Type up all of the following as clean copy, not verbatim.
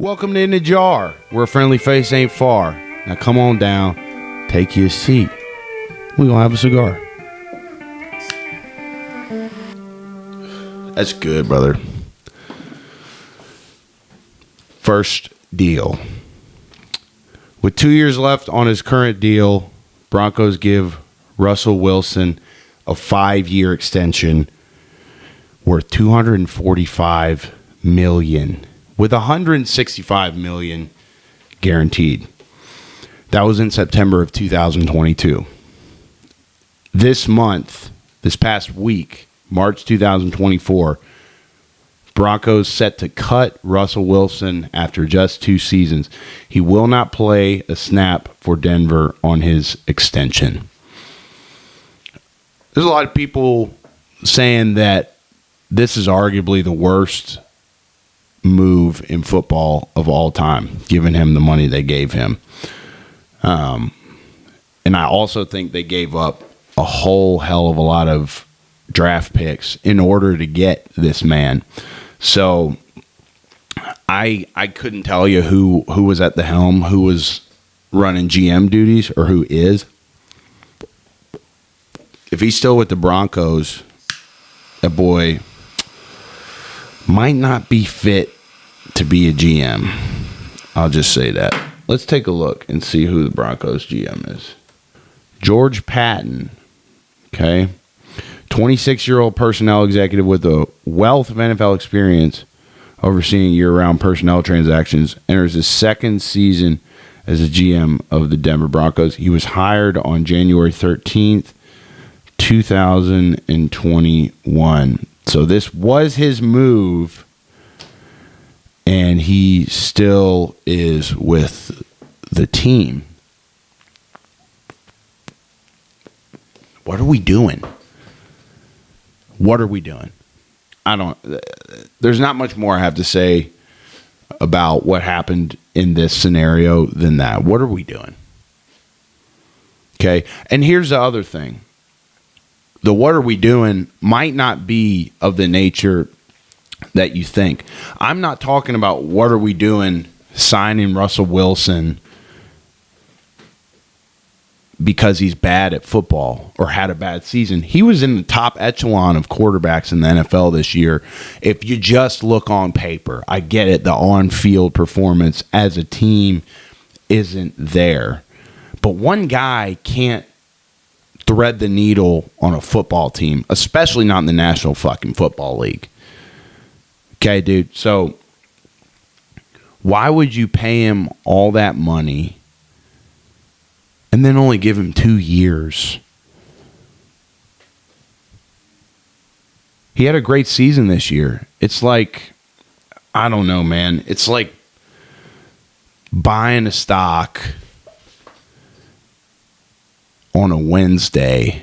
Welcome to In the Jar, where a friendly face ain't far. Now come on down, take you a seat. We gonna have a cigar. That's good, brother. First deal. With 2 years left on his current deal, Broncos give Russell Wilson a 5-year extension worth $245 million, with $165 million guaranteed. That was in September of 2022. This past week, March 2024, Broncos set to cut Russell Wilson after just 2 seasons. He will not play a snap for Denver on his extension. There's a lot of people saying that this is arguably the worst move in football of all time, giving him the money they gave him. And I also think they gave up a whole hell of a lot of draft picks in order to get this man. So I couldn't tell you who was at the helm, who was running GM duties, or who is. If he's still with the Broncos, that boy might not be fit to be a GM. I'll just say that. Let's take a look and see who the Broncos GM is. George Patton, okay? 26-year-old personnel executive with a wealth of NFL experience overseeing year-round personnel transactions, enters his second season as a GM of the Denver Broncos. He was hired on January 13th, 2021. So this was his move, and he still is with the team. What are we doing? What are we doing? There's not much more I have to say about what happened in this scenario than that. What are we doing? Okay, and here's the other thing. The what are we doing might not be of the nature that you think. I'm not talking about what are we doing signing Russell Wilson because he's bad at football or had a bad season. He was in the top echelon of quarterbacks in the NFL this year. If you just look on paper, I get it, the on-field performance as a team isn't there. But one guy can't thread the needle on a football team, especially not in the National fucking Football League. Okay, dude, so why would you pay him all that money and then only give him 2 years? He had a great season this year. It's like, I don't know, man. It's like buying a stock on a Wednesday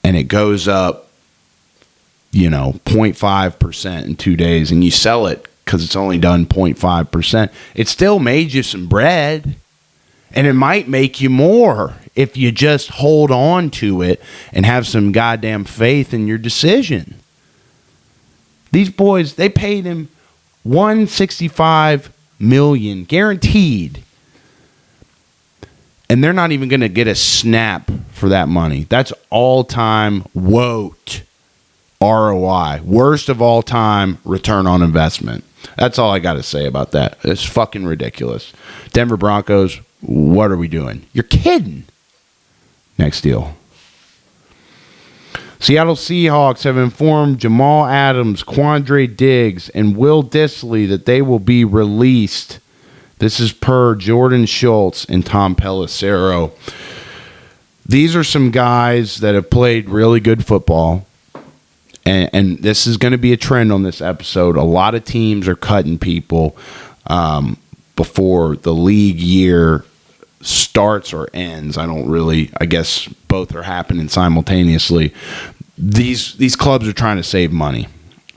and it goes up, 0.5% in 2 days, and you sell it because it's only done 0.5%. It still made you some bread. And it might make you more if you just hold on to it and have some goddamn faith in your decision. These boys, they paid him $165 million guaranteed. And they're not even going to get a snap for that money. That's all-time WOT ROI. Worst of all time return on investment. That's all I got to say about that. It's fucking ridiculous. Denver Broncos, what are we doing? You're kidding. Next deal. Seattle Seahawks have informed Jamal Adams, Quandre Diggs, and Will Dissly that they will be released. This is per Jordan Schultz and Tom Pelissero. These are some guys that have played really good football. And this is going to be a trend on this episode. A lot of teams are cutting people before the league year starts or ends. I guess both are happening simultaneously. These clubs are trying to save money.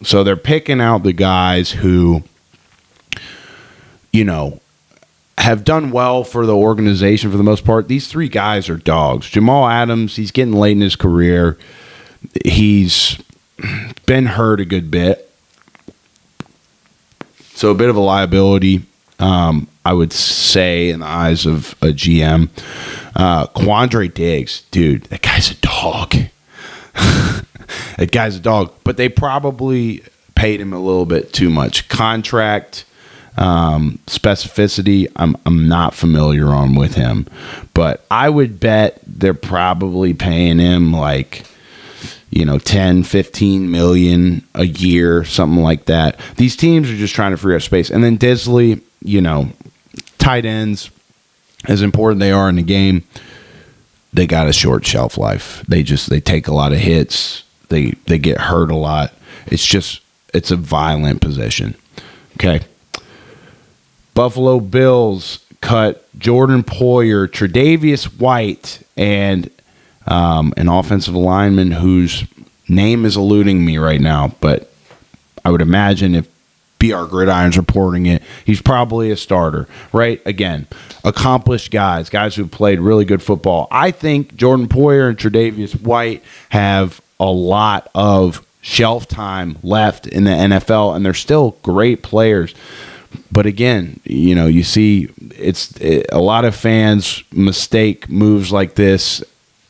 So they're picking out the guys who, have done well for the organization for the most part. These 3 guys are dogs. Jamal Adams, he's getting late in his career. He's been hurt a good bit. So a bit of a liability, I would say, in the eyes of a GM. Quandre Diggs, dude, that guy's a dog. That guy's a dog. But they probably paid him a little bit too much. Contract specificity, I'm not familiar on with him. But I would bet they're probably paying him like, 10, 15 million a year, something like that. These teams are just trying to free up space. And then Disley, tight ends, as important they are in the game, they got a short shelf life. They take a lot of hits. They get hurt a lot. It's a violent position. Okay. Buffalo Bills cut Jordan Poyer, Tre'Davious White, and an offensive lineman whose name is eluding me right now, but I would imagine if BR Gridiron's reporting it, he's probably a starter, right? Again, accomplished guys who've played really good football. I think Jordan Poyer and Tre'Davious White have a lot of shelf time left in the NFL, and they're still great players. But again, you see a lot of fans mistake moves like this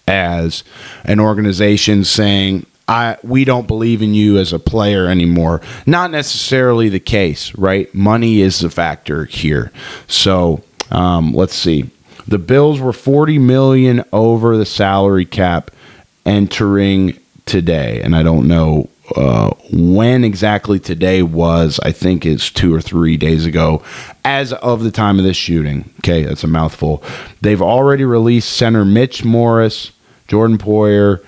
as an organization saying, we don't believe in you as a player anymore. Not necessarily the case, right? Money is the factor here. So let's see. The Bills were $40 million over the salary cap entering today, and I don't know when exactly today was. I think it's 2 or 3 days ago as of the time of this shooting. Okay, that's a mouthful. They've already released center Mitch Morris, Jordan Poyer,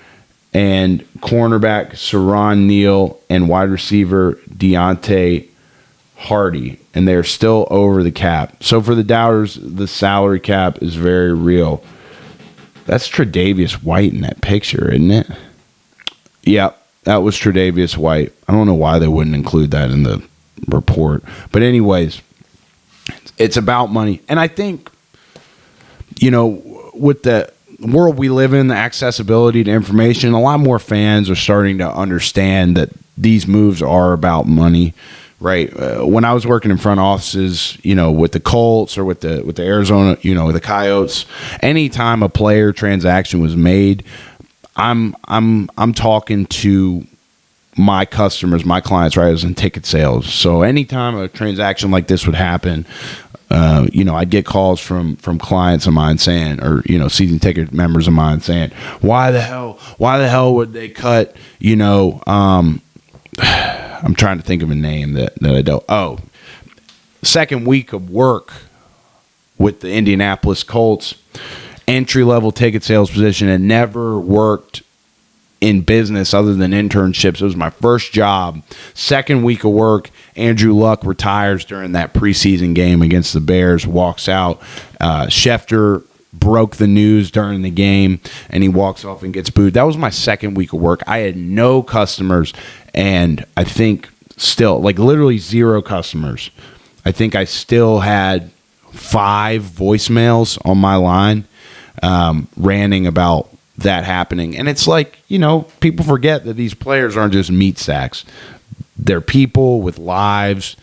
and cornerback Saron Neal, and wide receiver Deontay Hardy, and they're still over the cap. So for the doubters, the salary cap is very real. That's Tre'Davious White in that picture, isn't it? Yeah, that was Tre'Davious White. I don't know why they wouldn't include that in the report. But anyways, it's about money. And I think, with the world we live in, the accessibility to information, a lot more fans are starting to understand that these moves are about money, right? When I was working in front offices, with the Colts or with the Arizona, with the Coyotes, anytime a player transaction was made, I'm talking to my customers, my clients, right, as in ticket sales. So anytime a transaction like this would happen, I'd get calls from clients of mine saying, or, season ticket members of mine saying, why the hell would they cut, I'm trying to think of a name that I don't. Oh, second week of work with the Indianapolis Colts, entry-level ticket sales position, and never worked in business other than internships. It was my first job. Second week of work, Andrew Luck retires during that preseason game against the Bears, walks out. Schefter broke the news during the game, and he walks off and gets booed. That was my second week of work. I had no customers, and I think still, literally zero customers. I think I still had 5 voicemails on my line ranting about that happening. And it's people forget that these players aren't just meat sacks. They're people with lives.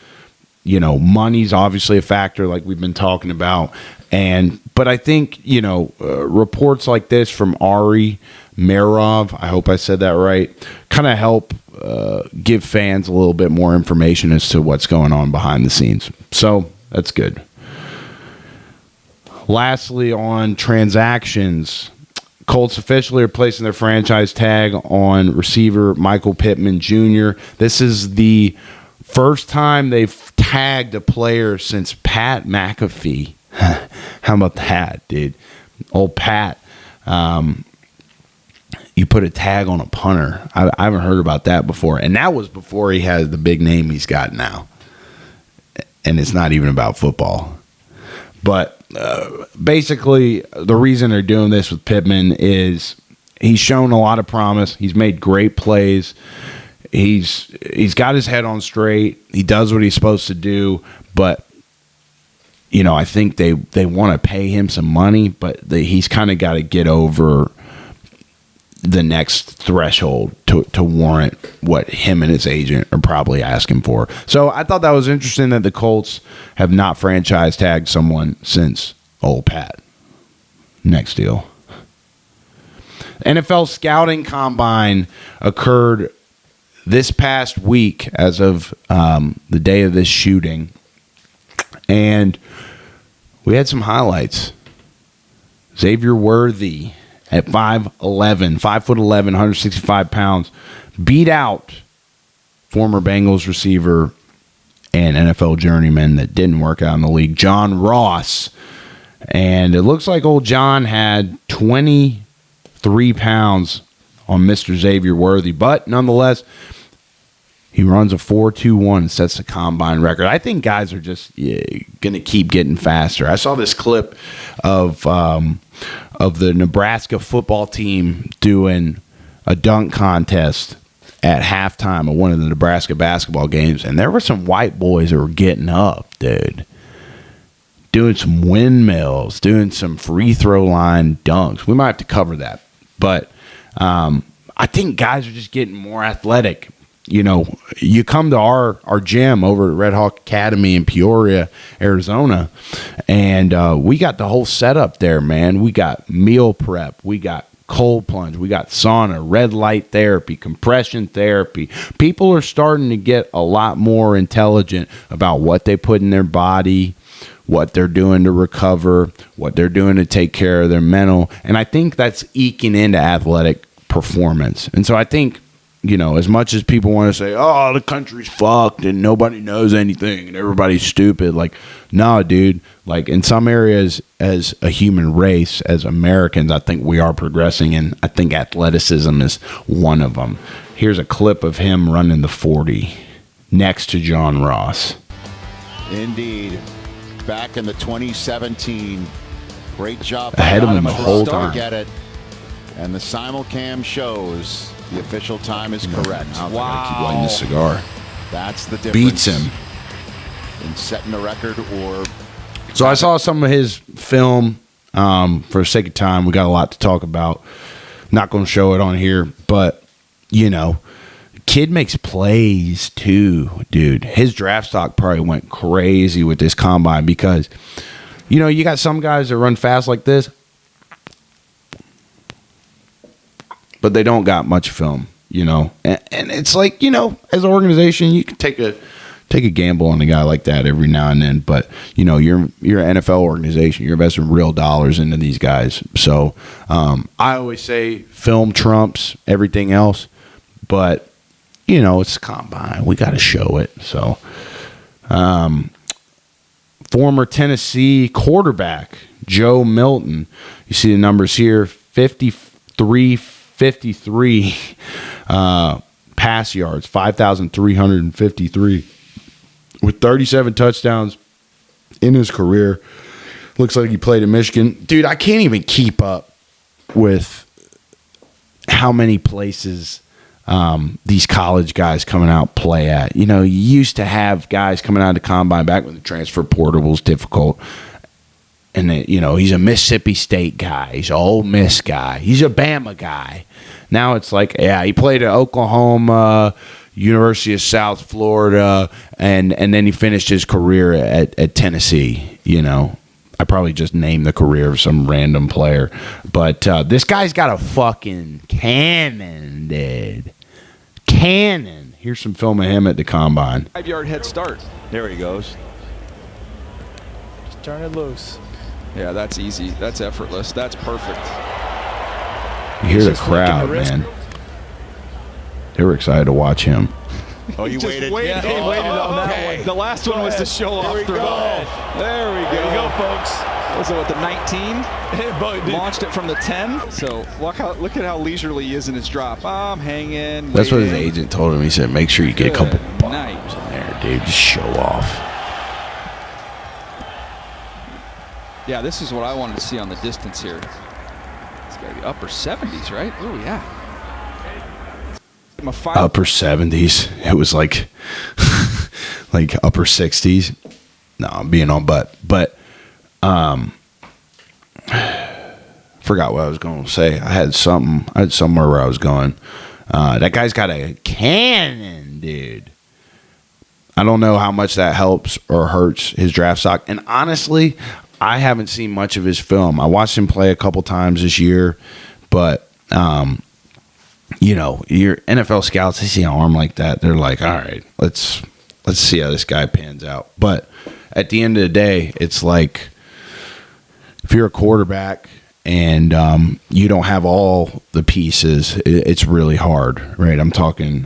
Money's obviously a factor, like we've been talking about. But I think, reports like this from Ari Merov, I hope I said that right, kind of help give fans a little bit more information as to what's going on behind the scenes. So that's good. Lastly, on transactions, Colts officially are placing their franchise tag on receiver Michael Pittman Jr. This is the first time they've tagged a player since Pat McAfee. How about that, dude? Old Pat. You put a tag on a punter. I haven't heard about that before. And that was before he had the big name he's got now. And it's not even about football. But basically, the reason they're doing this with Pittman is he's shown a lot of promise. He's made great plays. He's got his head on straight. He does what he's supposed to do. But, I think they want to pay him some money. But he's kind of got to get over, the next threshold to warrant what him and his agent are probably asking for. So I thought that was interesting that the Colts have not franchise tagged someone since old Pat. Next deal. NFL scouting combine occurred this past week as of the day of this shooting. And we had some highlights. Xavier Worthy at 5'11", 165 pounds, beat out former Bengals receiver and NFL journeyman that didn't work out in the league, John Ross. And it looks like old John had 23 pounds on Mr. Xavier Worthy, but nonetheless, he runs a 4.21 and sets the combine record. I think guys are just going to keep getting faster. I saw this clip of the Nebraska football team doing a dunk contest at halftime of one of the Nebraska basketball games, and there were some white boys that were getting up, dude, doing some windmills, doing some free throw line dunks. We might have to cover that, but I think guys are just getting more athletic. You know, you come to our gym over at Redhawk Academy in Peoria, Arizona, and we got the whole setup there, man. We got meal prep, we got cold plunge, we got sauna, red light therapy, compression therapy. People are starting to get a lot more intelligent about what they put in their body, what they're doing to recover, what they're doing to take care of their mental, and I think that's eking into athletic performance. And so I think, you know, as much as people want to say, oh, the country's fucked and nobody knows anything and everybody's stupid, like, no, dude, like in some areas as a human race, as Americans, I think we are progressing, and I think athleticism is one of them. Here's a clip of him running the 40 next to John Ross. Indeed. Back in the 2017, great job. Ahead of him the whole time. Get it. And the simulcam shows the official time is correct. Wow. I keep lighting this cigar. That's the difference. Beats him. In setting a record or... So I saw some of his film. For the sake of time, we got a lot to talk about. Not going to show it on here, but, you know, kid makes plays too, dude. His draft stock probably went crazy with this combine because, you know, you got some guys that run fast like this, but they don't got much film, you know. And it's like, you know, as an organization, you can take a gamble on a guy like that every now and then. But, you know, you're an NFL organization. You're investing real dollars into these guys. So I always say film trumps everything else. But, you know, it's a combine. We got to show it. So former Tennessee quarterback Joe Milton, you see the numbers here, 53 pass yards, 5,353 with 37 touchdowns in his career. Looks like he played in Michigan. Dude, I can't even keep up with how many places these college guys coming out play at. You know, you used to have guys coming out of the combine back when the transfer portal was difficult. And, you know, he's a Mississippi State guy. He's an Ole Miss guy. He's a Bama guy. Now it's like, yeah, he played at Oklahoma, University of South Florida, and then he finished his career at Tennessee. You know, I probably just named the career of some random player. But this guy's got a fucking cannon, dude. Cannon. Here's some film of him at the combine. 5-yard head start. There he goes. Just turn it loose. Yeah, that's easy. That's effortless. That's perfect. You hear the crowd, man. They were excited to watch him. Oh, you waited? Yeah, he waited on that one. The last one was to show off the ball. There we go. There you go, folks. Was it with the 19? Launched it from the 10. So look at how leisurely he is in his drop. I'm hanging. That's what his agent told him. He said, make sure you get a couple night bombs in there, dude. Just show off. Yeah, this is what I wanted to see on the distance here. It's got to be upper 70s, right? Oh, yeah. Upper 70s. It was like like upper 60s. No, I'm being on but Forgot what I was going to say. I had somewhere where I was going. That guy's got a cannon, dude. I don't know how much that helps or hurts his draft stock. And honestly, I haven't seen much of his film. I watched him play a couple times this year, but your NFL scouts, they see an arm like that, they're like, all right, let's see how this guy pans out. But at the end of the day, it's like if you're a quarterback and you don't have all the pieces, it's really hard, right? I'm talking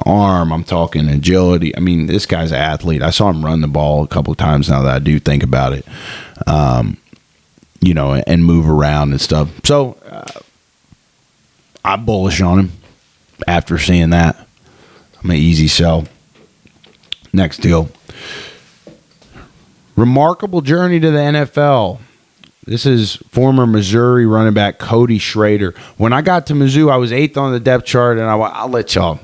arm, I'm talking agility. I mean, this guy's an athlete. I saw him run the ball a couple of times now that I do think about it, and move around and stuff. So I'm bullish on him after seeing that. I'm an easy sell. Next deal. Remarkable journey to the NFL. This is former Missouri running back Cody Schrader. When I got to Mizzou, I was 8th on the depth chart, and I'll let y'all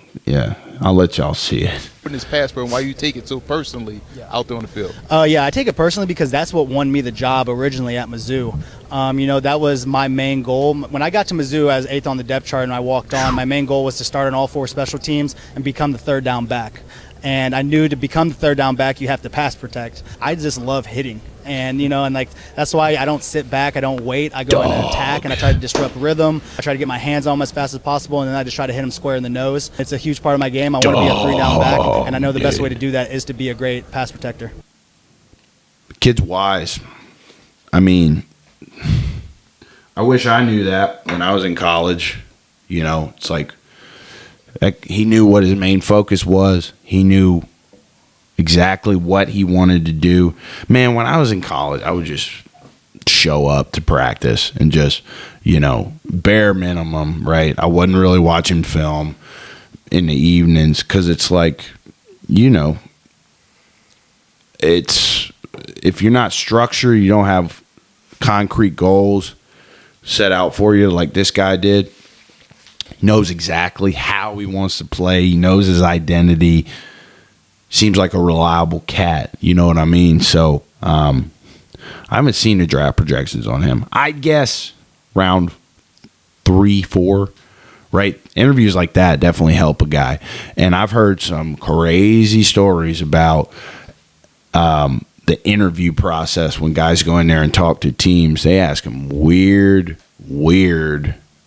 see it. In his passport, and why you take it so personally out there on the field? I take it personally because that's what won me the job originally at Mizzou. That was my main goal. When I got to Mizzou as 8th on the depth chart and I walked on, my main goal was to start on all 4 special teams and become the third down back. And I knew to become the third down back, you have to pass protect. I just love hitting. And, that's why I don't sit back. I don't wait. I go in and attack, and I try to disrupt rhythm. I try to get my hands on him as fast as possible, and then I just try to hit him square in the nose. It's a huge part of my game. I want to be a 3-down back, and I know the best way to do that is to be a great pass protector. Kid's wise. I mean, I wish I knew that when I was in college. It's like he knew what his main focus was. He knew exactly what he wanted to do. Man, when I was in college, I would just show up to practice and just, bare minimum, right? I wasn't really watching film in the evenings because it's like, it's if you're not structured, you don't have concrete goals set out for you like this guy did. He knows exactly how he wants to play. He knows his identity. Seems like a reliable cat. You know what I mean? So I haven't seen the draft projections on him. I'd guess round 3, 4, right? Interviews like that definitely help a guy. And I've heard some crazy stories about the interview process when guys go in there and talk to teams. They ask them weird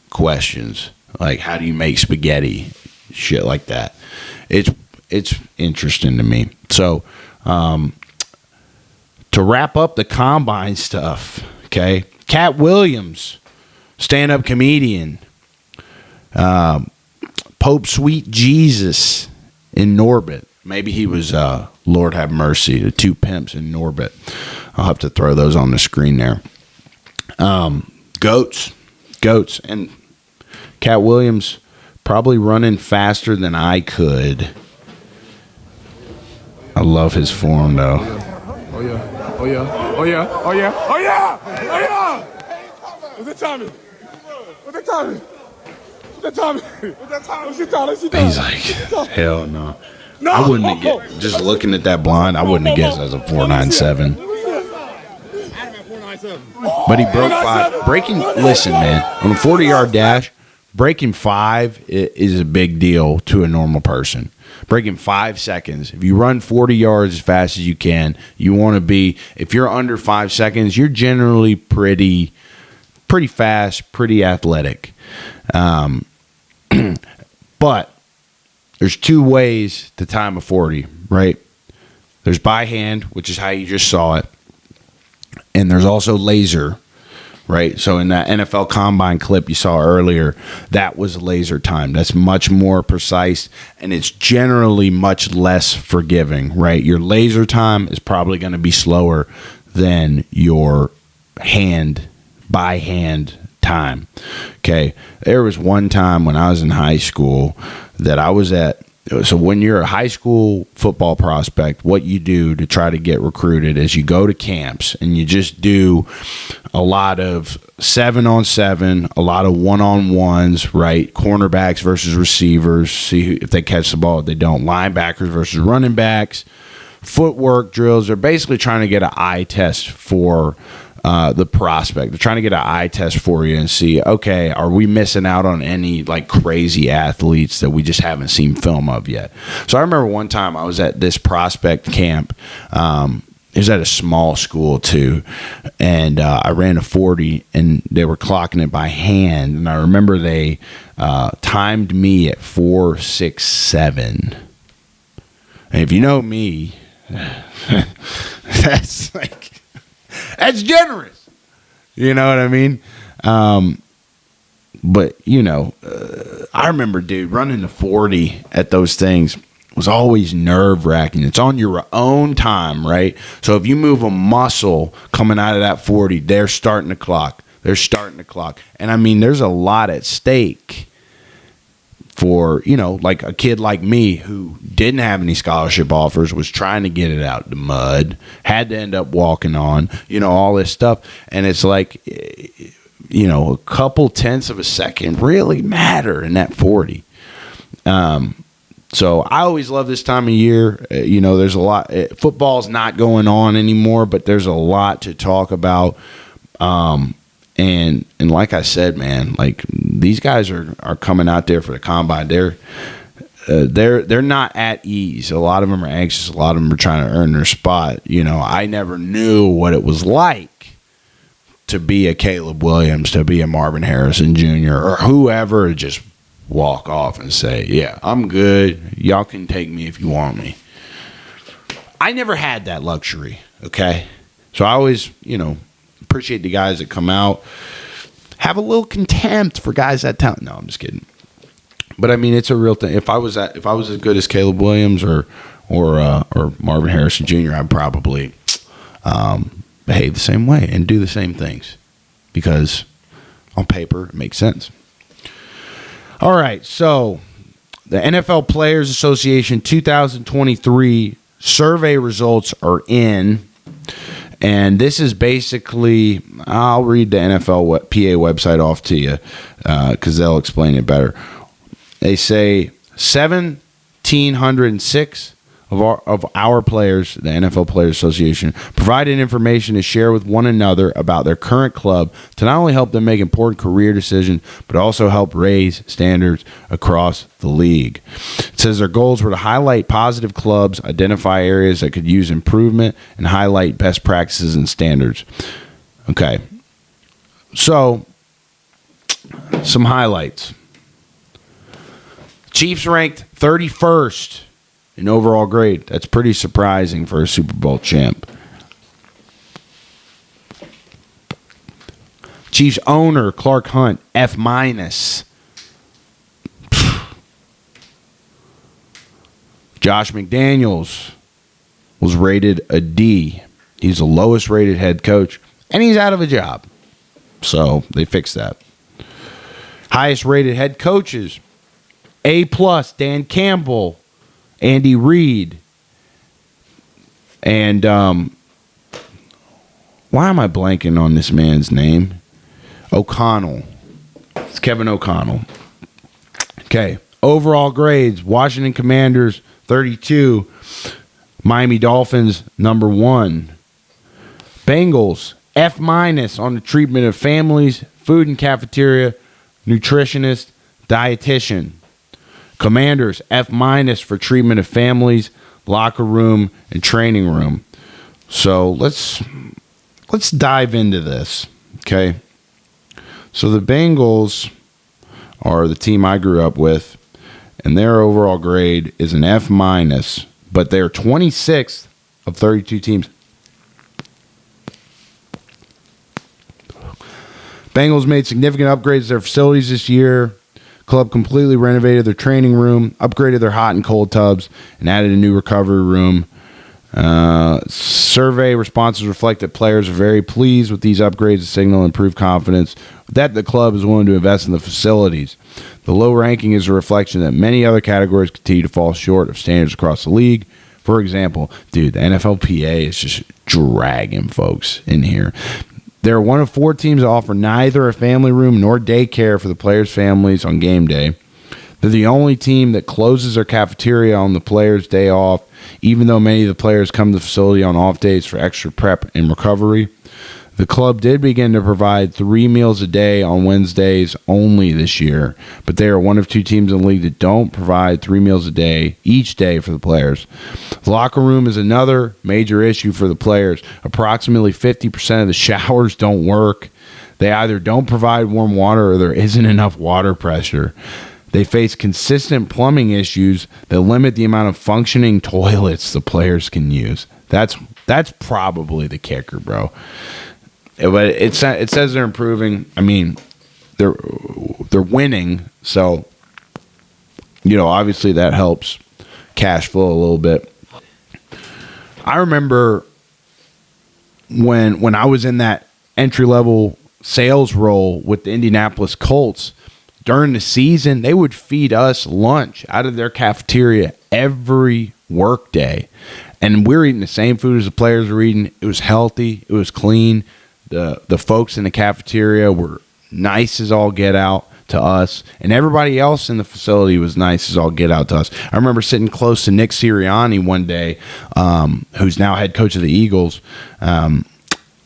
questions. Like, how do you make spaghetti? Shit like that. It's interesting to me. So, to wrap up the combine stuff, okay? Katt Williams, stand-up comedian. Pope Sweet Jesus in Norbit. Maybe he was, Lord have mercy, the 2 pimps in Norbit. I'll have to throw those on the screen there. Goats. And Katt Williams probably running faster than I could. I love his form, though. Oh, yeah. What's the timing? He's like, hell no. I wouldn't have guessed. Just looking at that blind, I wouldn't have guessed as a 4.97. But he broke 5. Listen, man, on a 40-yard dash, breaking 5 is a big deal to a normal person. Breaking 5 seconds. If you run 40 yards as fast as you can, you want to be, if you're under 5 seconds, you're generally pretty fast, pretty athletic. But there's 2 ways to time a 40, right? There's by hand, which is how you just saw it. And there's also laser, right? So in that NFL Combine clip you saw earlier, that was laser time. That's much more precise, and it's generally much less forgiving, right? Your laser time is probably going to be slower than your by hand time. Okay. There was one time when I was in high school that I was at. So when you're a high school football prospect, what you do to try to get recruited is you go to camps and you just do a lot of 7-on-7, a lot of 1-on-1s, right? Cornerbacks versus receivers, see if they catch the ball, if they don't. Linebackers versus running backs, footwork drills. They're basically trying to get an eye test for the prospect. They're trying to get an eye test for you and see, okay, are we missing out on any like crazy athletes that we just haven't seen film of yet? So I remember one time I was at this prospect camp. It was at a small school too, and I ran a 40, and they were clocking it by hand. And I remember they timed me at 4.67. And if you know me, that's generous. You know what I mean? But I remember, dude, running the 40 at those things was always nerve-wracking. It's on your own time, right? So if you move a muscle coming out of that 40, they're starting the clock. And I mean, there's a lot at stake for, like a kid like me who didn't have any scholarship offers, was trying to get it out the mud, had to end up walking on, all this stuff. And it's like, a couple tenths of a second really matter in that 40. So I always love this time of year. There's a lot. Football's not going on anymore, but there's a lot to talk about. And like I said, man, like these guys are coming out there for the combine. They're not at ease. A lot of them are anxious. A lot of them are trying to earn their spot. I never knew what it was like to be a Caleb Williams, to be a Marvin Harrison Jr., or whoever, just walk off and say, yeah, I'm good. Y'all can take me if you want me. I never had that luxury, okay? So I always, appreciate the guys that come out, have a little contempt for guys that talent. No, I'm just kidding. But I mean, it's a real thing. If I was as good as Caleb Williams or Marvin Harrison Jr., I'd probably behave the same way and do the same things, because on paper it makes sense. All right, so the NFL Players Association 2023 survey results are in, and this is basically, I'll read the NFLPA website off to you because they'll explain it better. They say 1,706 of our players, the NFL Players Association, provided information to share with one another about their current club to not only help them make important career decisions, but also help raise standards across the league. It says their goals were to highlight positive clubs, identify areas that could use improvement, and highlight best practices and standards. Okay. So, some highlights. Chiefs ranked 31st in overall grade. That's pretty surprising for a Super Bowl champ. Chiefs owner Clark Hunt, F-. Josh McDaniels was rated a D. He's the lowest rated head coach, and he's out of a job. So they fixed that. Highest rated head coaches, A+, Dan Campbell, Andy Reid, and why am I blanking on this man's name? O'Connell. It's Kevin O'Connell. Okay. Overall grades, Washington Commanders, 32. Miami Dolphins, number 1. Bengals, F- on the treatment of families, food and cafeteria, nutritionist, dietitian. Commanders, F- for treatment of families, locker room, and training room. So let's dive into this, okay? So the Bengals are the team I grew up with, and their overall grade is an F-, but they're 26th of 32 teams. Bengals made significant upgrades to their facilities this year. Club completely renovated their training room, upgraded their hot and cold tubs, and added a new recovery room. Survey responses reflect that players are very pleased with these upgrades to signal improved confidence that the club is willing to invest in the facilities. The low ranking is a reflection that many other categories continue to fall short of standards across the league. For example, dude, the NFLPA is just dragging folks in here. They're one of 4 teams that offer neither a family room nor daycare for the players' families on game day. They're the only team that closes their cafeteria on the players' day off, even though many of the players come to the facility on off days for extra prep and recovery. The club did begin to provide 3 meals a day on Wednesdays only this year, but they are one of 2 teams in the league that don't provide 3 meals a day each day for the players. The locker room is another major issue for the players. Approximately 50% of the showers don't work. They either don't provide warm water or there isn't enough water pressure. They face consistent plumbing issues that limit the amount of functioning toilets the players can use. That's probably the kicker, bro. But it says they're improving. I mean, they're winning, so obviously that helps cash flow a little bit. I remember when I was in that entry-level sales role with the Indianapolis Colts, during the season, they would feed us lunch out of their cafeteria every work day. And we're eating the same food as the players were eating. It was healthy. It was clean. The folks in the cafeteria were nice as all get out to us. And everybody else in the facility was nice as all get out to us. I remember sitting close to Nick Sirianni one day, who's now head coach of the Eagles,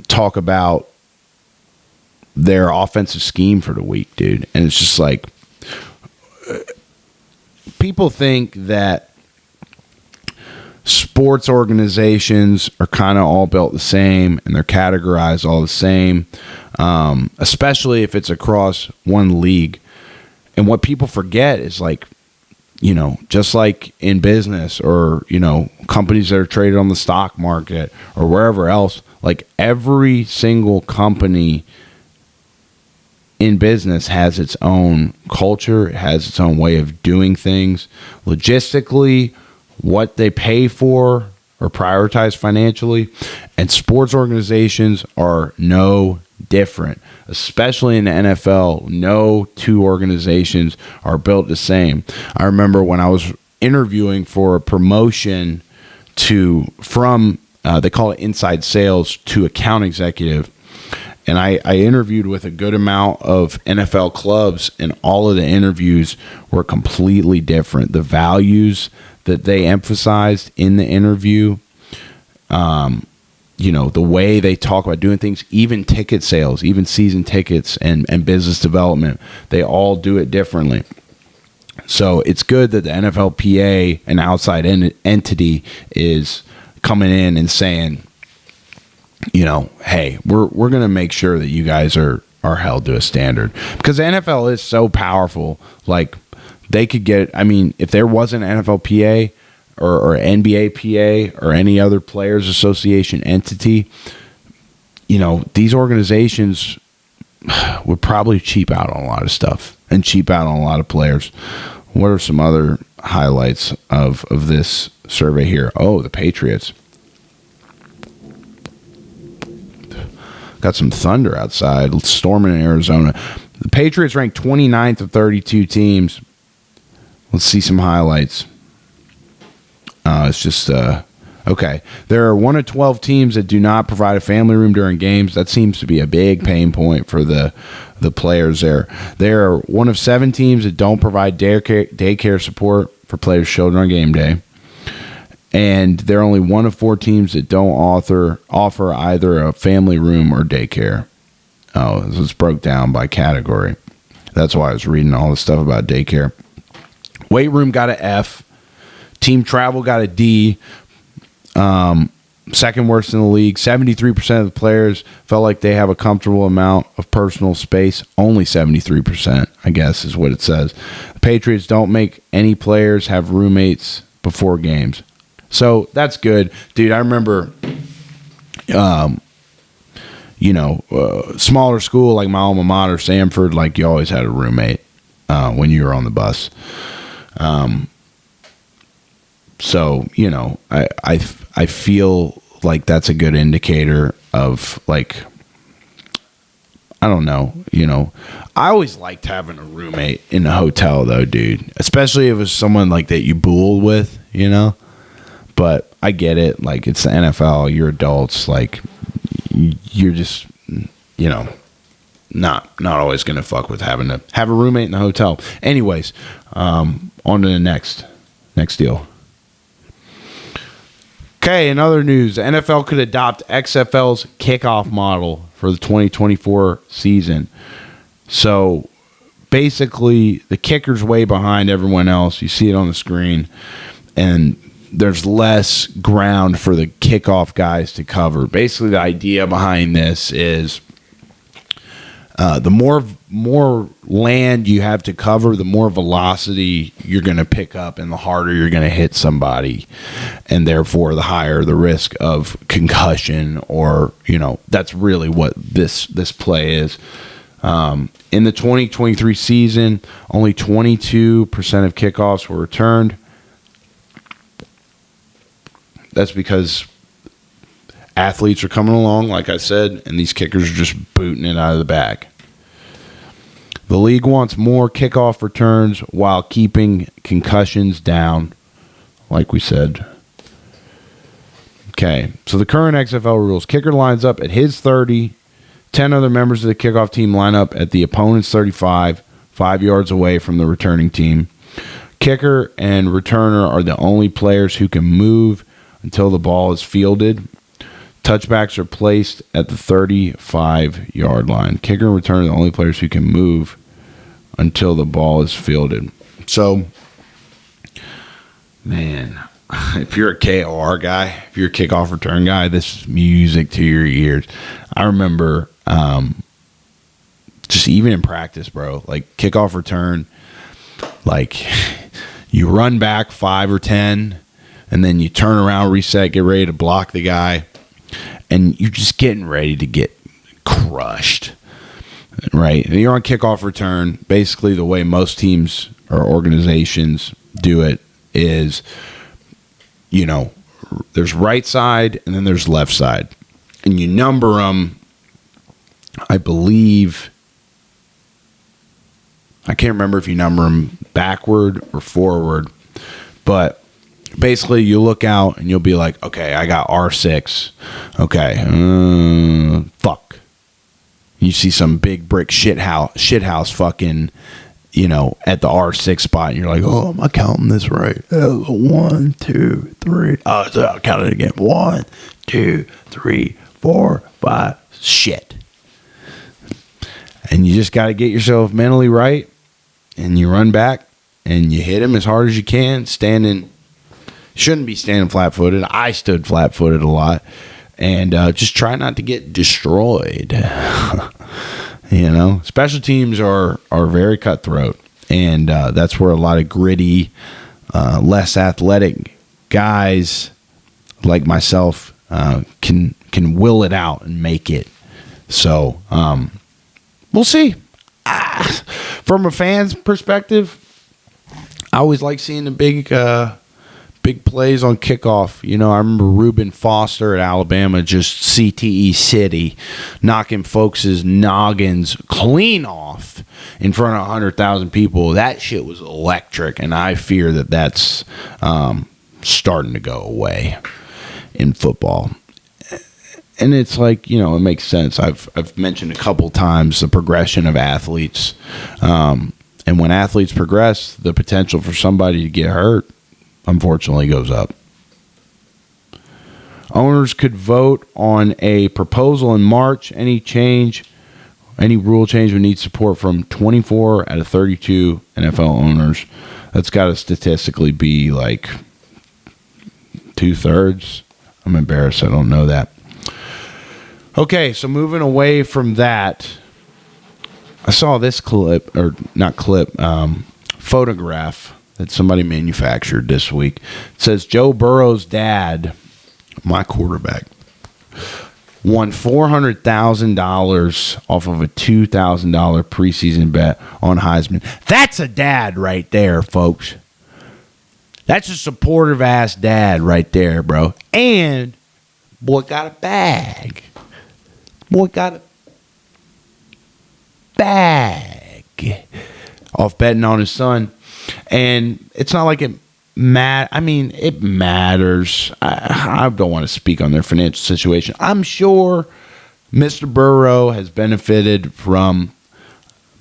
talk about their offensive scheme for the week, dude. And it's just like, people think that sports organizations are kind of all built the same and they're categorized all the same, especially if it's across one league. And what people forget is, like, just like in business or, companies that are traded on the stock market or wherever else, like every single company in business has its own culture, it has its own way of doing things. Logistically, what they pay for or prioritize financially, and sports organizations are no different, especially in the NFL. No 2 organizations are built the same. I remember when I was interviewing for a promotion from they call it inside sales to account executive, and I interviewed with a good amount of NFL clubs, and all of the interviews were completely different. The values that they emphasized in the interview, the way they talk about doing things, even ticket sales, even season tickets and business development, they all do it differently. So it's good that the NFLPA, an outside entity, is coming in and saying, hey, we're going to make sure that you guys are held to a standard, because the NFL is so powerful. Like, they could get, if there wasn't NFLPA or NBAPA or any other players association entity, these organizations would probably cheap out on a lot of stuff and cheap out on a lot of players. What are some other highlights of this survey here? Oh, the Patriots. Got some thunder outside, storming in Arizona. The Patriots ranked 29th of 32 teams. Let's see some highlights. It's just, okay. There are 1 of 12 teams that do not provide a family room during games. That seems to be a big pain point for the players there. There are 1 of 7 teams that don't provide daycare support for players' children on game day. And there are only 1 of 4 teams that don't offer either a family room or daycare. Oh, this was broke down by category. That's why I was reading all this stuff about daycare. Weight room got an F. Team travel got a D. Second worst in the league. 73% of the players felt like they have a comfortable amount of personal space. Only 73%, I guess, is what it says. The Patriots don't make any players have roommates before games. So that's good. Dude, I remember, smaller school like my alma mater, Samford, like you always had a roommate when you were on the bus. So, I feel like that's a good indicator of, like, I don't know, I always liked having a roommate in a hotel though, dude, especially if it was someone like that you bulled with, but I get it. Like, it's the NFL, you're adults, like, you're just, not always going to fuck with having to have a roommate in the hotel. Anyways, on to the next deal. Okay, in other news, the NFL could adopt XFL's kickoff model for for the 2024 season. So basically, the kicker's way behind everyone else. You see it on the screen. And there's less ground for the kickoff guys to cover. Basically, the idea behind this is the more land you have to cover, the more velocity you're going to pick up and the harder you're going to hit somebody. And therefore, the higher the risk of concussion or, that's really what this play is. In the 2023 season, only 22% of kickoffs were returned. That's because athletes are coming along, like I said, and these kickers are just booting it out of the bag. The league wants more kickoff returns while keeping concussions down, like we said. Okay, so the current XFL rules. Kicker lines up at his 30. 10 other members of the kickoff team line up at the opponent's 35, 5 yards away from the returning team. Kicker and returner are the only players who can move until the ball is fielded. Touchbacks are placed at the 35-yard line. Kicker and returner are the only players who can move until the ball is fielded. So, man, if you're a KOR guy, if you're a kickoff return guy, this is music to your ears. I remember just even in practice, bro, like kickoff return, like you run back 5 or 10, and then you turn around, reset, get ready to block the guy, and you're just getting ready to get crushed, right? And you're on kickoff return. Basically, the way most teams or organizations do it is, there's right side and then there's left side. And you number them, I believe, I can't remember if you number them backward or forward, but basically, you look out and you'll be like, okay, I got R6. Okay, fuck. You see some big brick shithouse fucking, at the R6 spot, and you're like, oh, am I counting this right? 1, 2, 3. Oh, so I'll count it again. 1, 2, 3, 4, 5. Shit. And you just got to get yourself mentally right, and you run back, and you hit him as hard as you can, standing. Shouldn't be standing flat-footed. I stood flat-footed a lot. And just try not to get destroyed. Special teams are very cutthroat. And that's where a lot of gritty, less athletic guys like myself can will it out and make it. So we'll see. From a fan's perspective, I always like seeing the big plays on kickoff. I remember Reuben Foster at Alabama, just CTE City, knocking folks' noggins clean off in front of 100,000 people. That shit was electric, and I fear that that's starting to go away in football. And it's like, it makes sense. I've mentioned a couple times the progression of athletes. And when athletes progress, the potential for somebody to get hurt unfortunately goes up. Owners could vote on a proposal in March. Any rule change would need support from 24 out of 32 NFL owners. That's got to statistically be like 2/3. I'm embarrassed I don't know that. Okay, so moving away from that, I saw this photograph that somebody manufactured this week. It says Joe Burrow's dad, my quarterback, won $400,000 off of a $2,000 preseason bet on Heisman. That's a dad right there, folks. That's a supportive ass dad right there, bro. And boy got a bag. Boy got a bag off betting on his son. And it's not like it matters. I don't want to speak on their financial situation. I'm sure Mr. Burrow has benefited from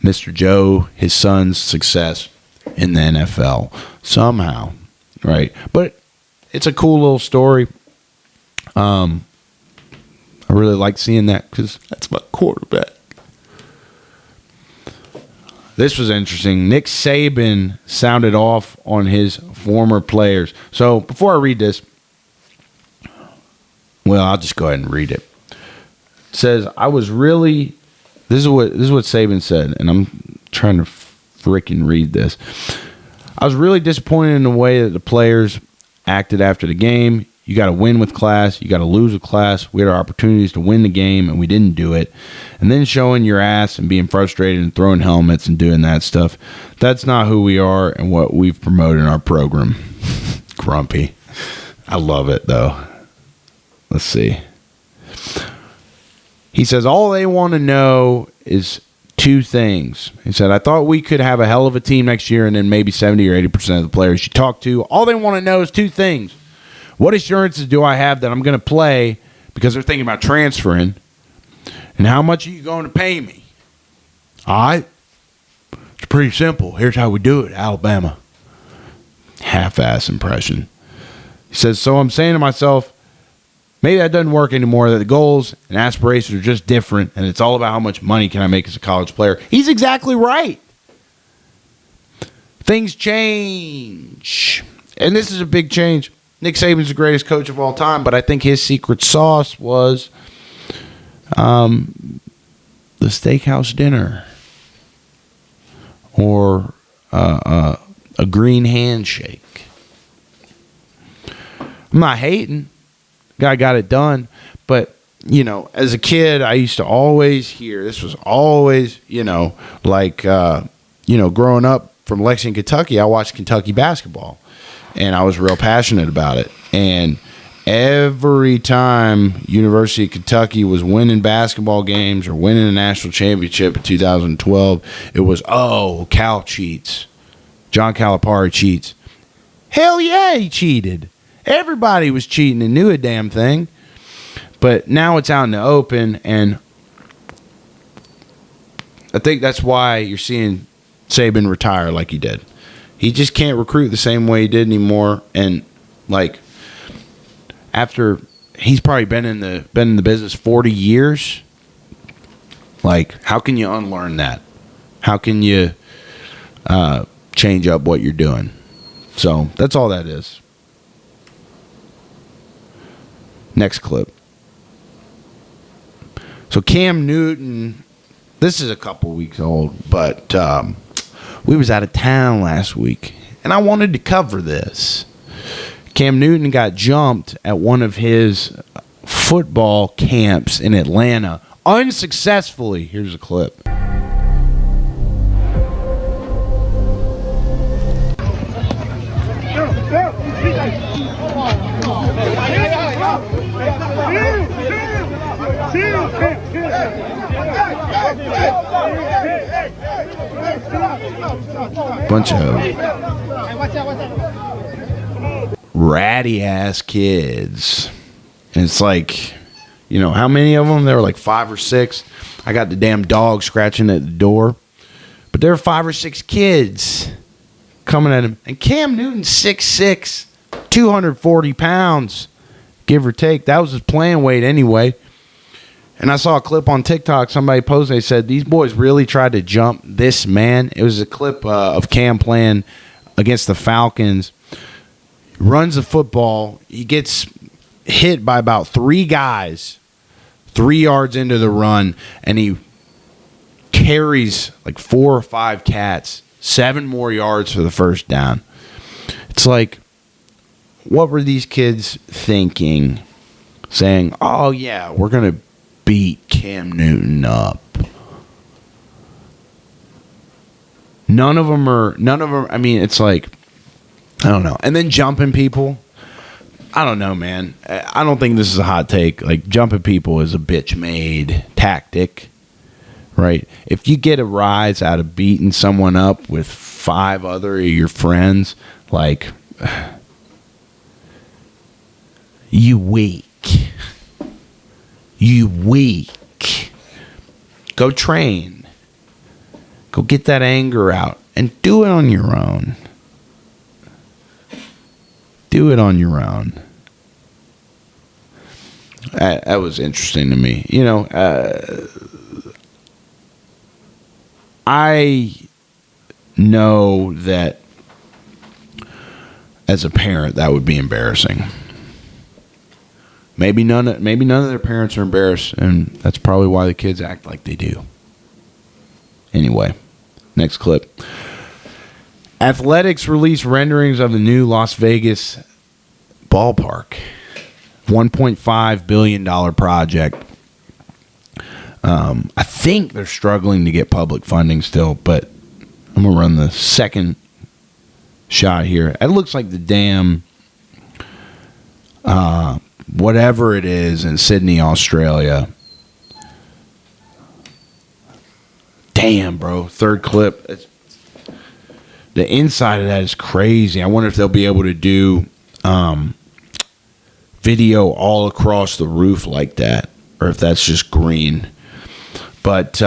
Mr. Joe, his son's success in the NFL somehow, right? But it's a cool little story. I really like seeing that because that's my quarterback. This was interesting. Nick Saban sounded off on his former players. So before I read this, well, I'll just go ahead and read it. It says, I was really, this is what Saban said, and I'm trying to freaking read this. I was really disappointed in the way that the players acted after the game. You got to win with class. You got to lose with class. We had our opportunities to win the game, and we didn't do it. And then showing your ass and being frustrated and throwing helmets and doing that stuff, that's not who we are and what we've promoted in our program. Grumpy. I love it, though. Let's see. He says, all they want to know is two things. He said, I thought we could have a hell of a team next year, and then maybe 70 or 80% of the players you talk to, all they want to know is two things. What assurances do I have that I'm going to play because they're thinking about transferring? And how much are you going to pay me? All right. It's pretty simple. Here's how we do it, Alabama. Half-ass impression. He says, so I'm saying to myself, maybe that doesn't work anymore, that the goals and aspirations are just different, and it's all about how much money can I make as a college player. He's exactly right. Things change. And this is a big change. Nick Saban's the greatest coach of all time, but I think his secret sauce was the steakhouse dinner or a green handshake. I'm not hating. Guy got it done. But, as a kid, I used to always hear, this was always, growing up from Lexington, Kentucky, I watched Kentucky basketball. And I was real passionate about it. And every time University of Kentucky was winning basketball games or winning a national championship in 2012, it was, Cal cheats. John Calipari cheats. Hell yeah, he cheated. Everybody was cheating and knew a damn thing. But now it's out in the open, and I think that's why you're seeing Saban retire like he did. He just can't recruit the same way he did anymore. And after he's probably been in the business 40 years, how can you unlearn that? How can you change up what you're doing? So that's all that is. Next clip. So Cam Newton, this is a couple weeks old, but we was out of town last week, and I wanted to cover this. Cam Newton got jumped at one of his football camps in Atlanta unsuccessfully. Here's a clip. Bunch of ratty ass kids. And it's how many of them? There were 5 or 6. I got the damn dog scratching at the door. But there were 5 or 6 kids coming at him. And Cam Newton's 6'6", 240 pounds, give or take. That was his playing weight anyway. And I saw a clip on TikTok. Somebody posted, they said, these boys really tried to jump this man. It was a clip of Cam playing against the Falcons. Runs the football. He gets hit by about 3 guys 3 yards into the run, and he carries 4 or 5 cats 7 more yards for the first down. It's what were these kids thinking? Saying, oh, yeah, we're going to beat Cam Newton up. None of them, I mean, it's I don't know. And then jumping people. I don't know, man. I don't think this is a hot take. Jumping people is a bitch-made tactic, right? If you get a rise out of beating someone up with 5 other of your friends, you weak. You weak. Go train. Go get that anger out and do it on your own. Do it on your own. That was interesting to me. I know that as a parent, that would be embarrassing. Maybe none of their parents are embarrassed, and that's probably why the kids act like they do. Anyway, next clip. Athletics released renderings of the new Las Vegas ballpark. $1.5 billion project. I think they're struggling to get public funding still, but I'm going to run the second shot here. It looks like the damn whatever it is in Sydney, Australia. Damn, bro. Third clip. The inside of that is crazy. I wonder if they'll be able to do video all across the roof like that, or if that's just green. But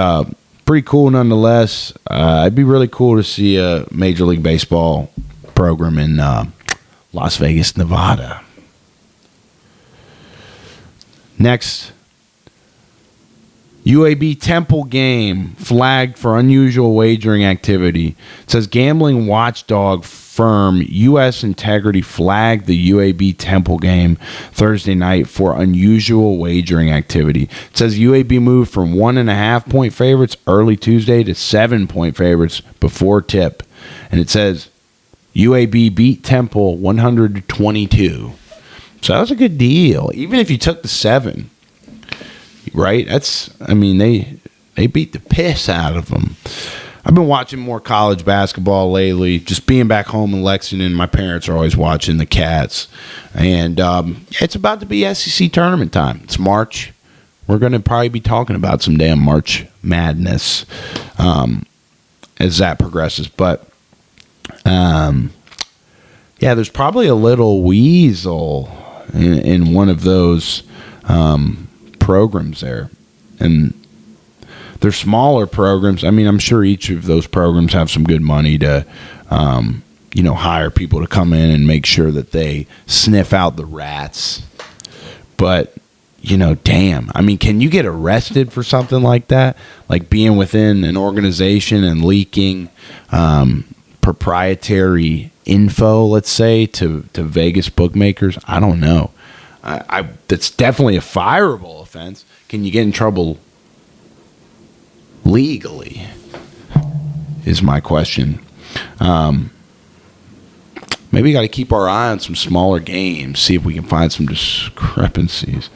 pretty cool nonetheless. It'd be really cool to see a Major League Baseball program in Las Vegas, Nevada. Next, UAB Temple game flagged for unusual wagering activity. It says gambling watchdog firm U.S. Integrity flagged the UAB Temple game Thursday night for unusual wagering activity. It says UAB moved from 1.5 point favorites early Tuesday to 7 point favorites before tip. And it says UAB beat Temple 100-22. So that was a good deal. Even if you took the 7, right? They beat the piss out of them. I've been watching more college basketball lately. Just being back home in Lexington, my parents are always watching the Cats. And it's about to be SEC tournament time. It's March. We're going to probably be talking about some damn March madness as that progresses. But, there's probably a little weasel in one of those programs there. And they're smaller programs. I'm sure each of those programs have some good money to, hire people to come in and make sure that they sniff out the rats. But, damn. Can you get arrested for something like that? Like being within an organization and leaking proprietary info, let's say, to Vegas bookmakers? I don't know. That's definitely a fireable offense. Can you get in trouble legally is my question. Maybe we got to keep our eye on some smaller games, see if we can find some discrepancies.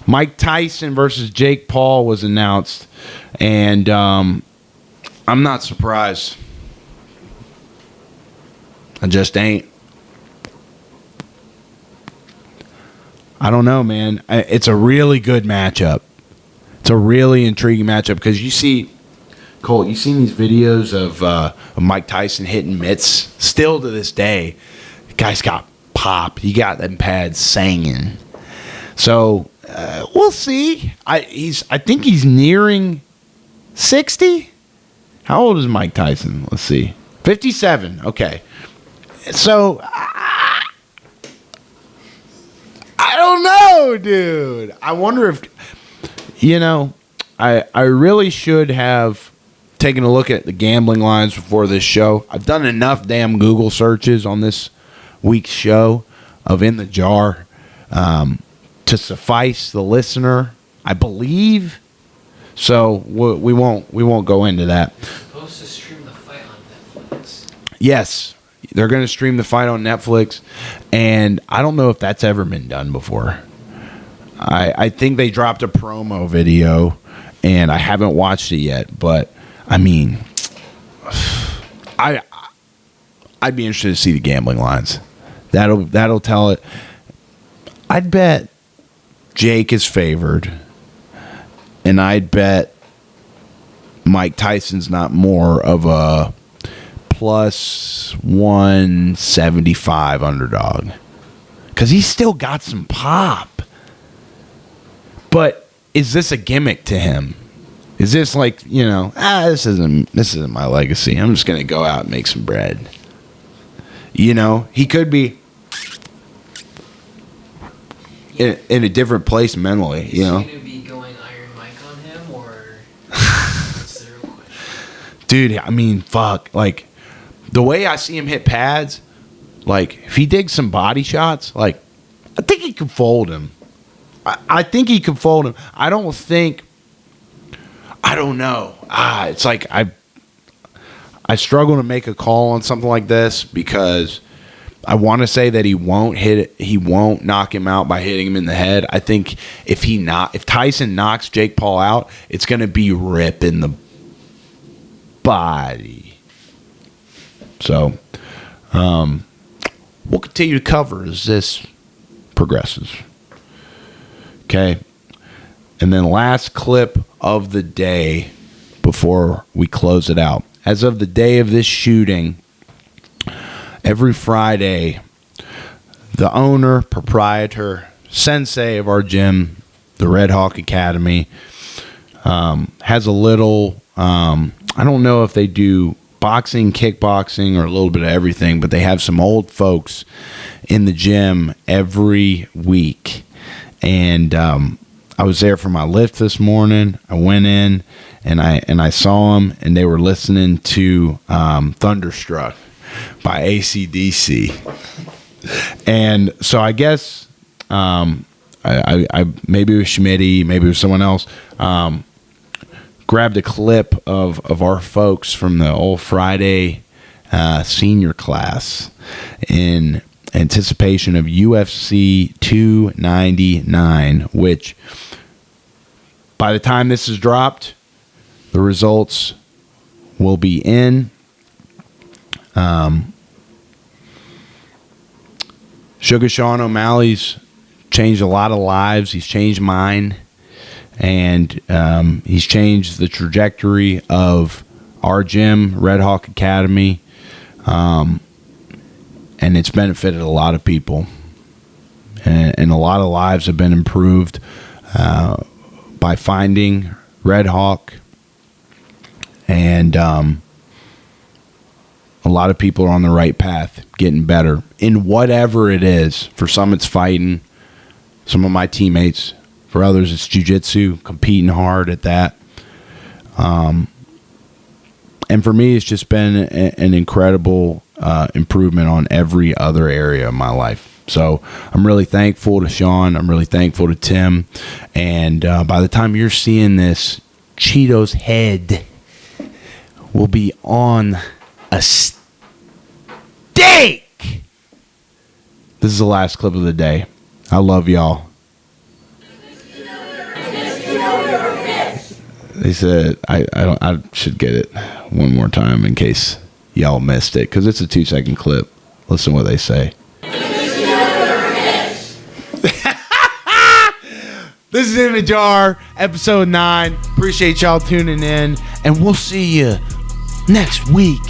Mike Tyson versus Jake Paul was announced, and I'm not surprised. I just ain't. I don't know, man. It's a really good matchup. It's a really intriguing matchup because you see, Cole, you seen these videos of Mike Tyson hitting mitts. Still to this day, the guy's got pop. He got them pads singing. So we'll see. I think he's nearing 60. How old is Mike Tyson? Let's see. 57. Okay. So I don't know, dude. I wonder if, I really should have taken a look at the gambling lines before this show. I've done enough damn Google searches on this week's show of In the Jar to suffice the listener, I believe. So we won't go into that. They're supposed to stream the fight on Netflix. Yes. They're going to stream the fight on Netflix, and I don't know if that's ever been done before. I think they dropped a promo video, and I haven't watched it yet, but, I'd be interested to see the gambling lines. That'll tell it. I'd bet Jake is favored, and I'd bet Mike Tyson's not more of a plus 175 underdog because he's still got some pop. But is this a gimmick to him? Is this like, this isn't my legacy. I'm just gonna go out and make some bread. He could be. in a different place mentally, Is you know. she going to be going Iron Mike on him, or what's the real question? Dude, I mean, fuck. Like, the way I see him hit pads, like, if he digs some body shots, like, I think he could fold him. I think he could fold him. I don't know. It's like I struggle to make a call on something like this because I want to say that he won't knock him out by hitting him in the head. I think if Tyson knocks Jake Paul out, it's going to be ripping the body. So, we'll continue to cover as this progresses. Okay. And then last clip of the day before we close it out. As of the day of this shooting, every Friday, the owner, proprietor, sensei of our gym, the Redhawk Academy, has a little, I don't know if they do boxing, kickboxing, or a little bit of everything, but they have some old folks in the gym every week. And I was there for my lift this morning. I went in and I saw them, and they were listening to Thunderstruck by AC/DC. And so I guess I maybe it was Schmitty, maybe it was someone else, grabbed a clip of our folks from the old Friday senior class in anticipation of UFC 299, which by the time this is dropped, the results will be in. Sugar Sean O'Malley's changed a lot of lives. He's changed mine, and he's changed the trajectory of our gym, Redhawk Academy. And it's benefited a lot of people, and a lot of lives have been improved by finding Redhawk, and a lot of people are on the right path, getting better in whatever it is. For some, it's fighting. Some of my teammates, for others, it's jiu-jitsu, competing hard at that. And for me, it's just been an incredible improvement on every other area of my life. So I'm really thankful to Sean. I'm really thankful to Tim. And by the time you're seeing this, Cheeto's head will be on a steak. This is the last clip of the day. I love y'all. They said I should get it one more time in case y'all missed it, because it's a 2-second clip. Listen to what they say. This is In the Jar, episode 9. Appreciate y'all tuning in, and we'll see you next week.